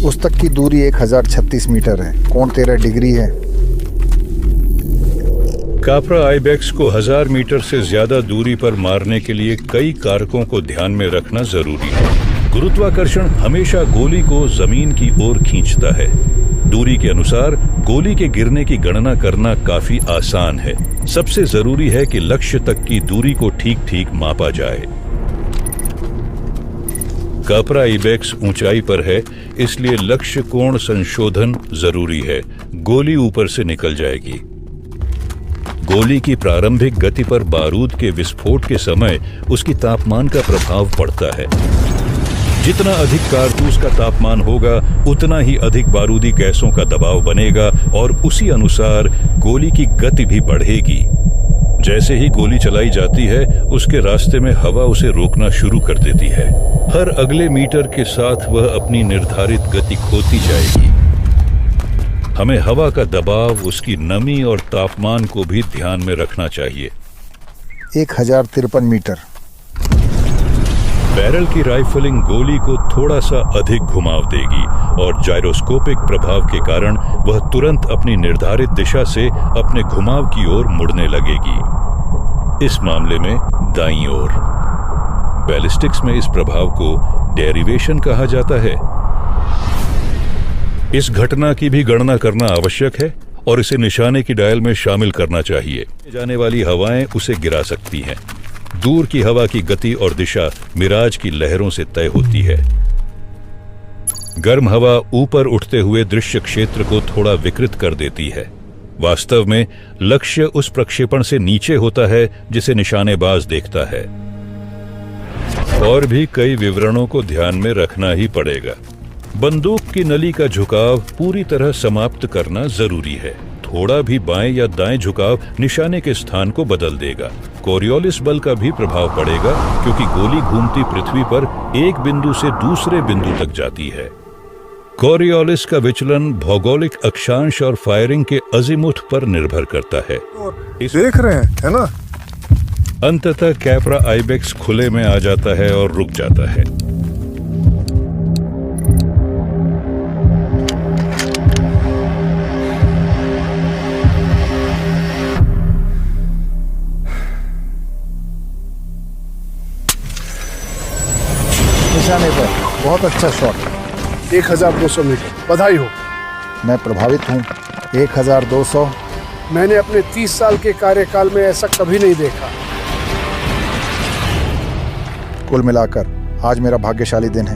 उस तक की दूरी 1036 मीटर है। कोण 13 डिग्री है। कापरा आइबेक्स को 1000 मीटर से ज्यादा दूरी पर मारने के लिए कई कारकों को ध्यान में रखना जरूरी है। गुरुत्वाकर्षण हमेशा गोली को जमीन की ओर खींचता है। दूरी के अनुसार गोली के गिरने की गणना करना काफी आसान है। सबसे जरूरी है कि लक्ष्य तक की दूरी को ठीक ठीक मापा जाए। कापरा आइबेक्स ऊंचाई पर है, इसलिए लक्ष्य कोण संशोधन जरूरी है। गोली ऊपर से निकल जाएगी। गोली की प्रारंभिक गति पर बारूद के विस्फोट के समय उसकी तापमान का प्रभाव पड़ता है। जितना अधिक कारतूस का तापमान होगा, उतना ही अधिक बारूदी गैसों का दबाव बनेगा और उसी अनुसार गोली की गति भी बढ़ेगी। जैसे ही गोली चलाई जाती है, उसके रास्ते में हवा उसे रोकना शुरू कर देती है। हर अगले मीटर के साथ वह अपनी निर्धारित गति खोती जाएगी। हमें हवा का दबाव, उसकी नमी और तापमान को भी ध्यान में रखना चाहिए। 1053 मीटर। बैरल की राइफलिंग गोली को थोड़ा सा अधिक घुमाव देगी और जायरोस्कोपिक प्रभाव के कारण वह तुरंत अपनी निर्धारित दिशा से अपने घुमाव की ओर मुड़ने लगेगी। इस मामले में दाईं ओर। बैलिस्टिक्स में इस प्रभाव को डेरिवेशन कहा जाता है। इस घटना की भी गणना करना आवश्यक है और इसे निशाने की डायल में शामिल करना चाहिए। जाने वाली हवाएं उसे गिरा सकती हैं। दूर की हवा की गति और दिशा मिराज की लहरों से तय होती है। गर्म हवा ऊपर उठते हुए दृश्य क्षेत्र को थोड़ा विकृत कर देती है। वास्तव में लक्ष्य उस प्रक्षेपण से नीचे होता है जिसे निशानेबाज देखता है। और भी कई विवरणों को ध्यान में रखना ही पड़ेगा। बंदूक की नली का झुकाव पूरी तरह समाप्त करना जरूरी है। थोड़ा भी बाएं या दाएं झुकाव निशाने के स्थान को बदल देगा। कोरियोलिस बल का भी प्रभाव पड़ेगा, क्योंकि गोली घूमती पृथ्वी पर एक बिंदु से दूसरे बिंदु तक जाती है। कोरियोलिस का विचलन भौगोलिक अक्षांश और फायरिंग के अजीमुथ पर निर्भर करता है। देख रहे हैं, है ना? अंततः कापरा आइबेक्स खुले में आ जाता है और रुक जाता है। निशाने पर बहुत अच्छा शॉट। 1200 मीटर। बधाई हो। मैं प्रभावित हूँ। 1200। मैंने अपने 30 साल के कार्यकाल में ऐसा कभी नहीं देखा। कुल मिलाकर आज मेरा भाग्यशाली दिन है।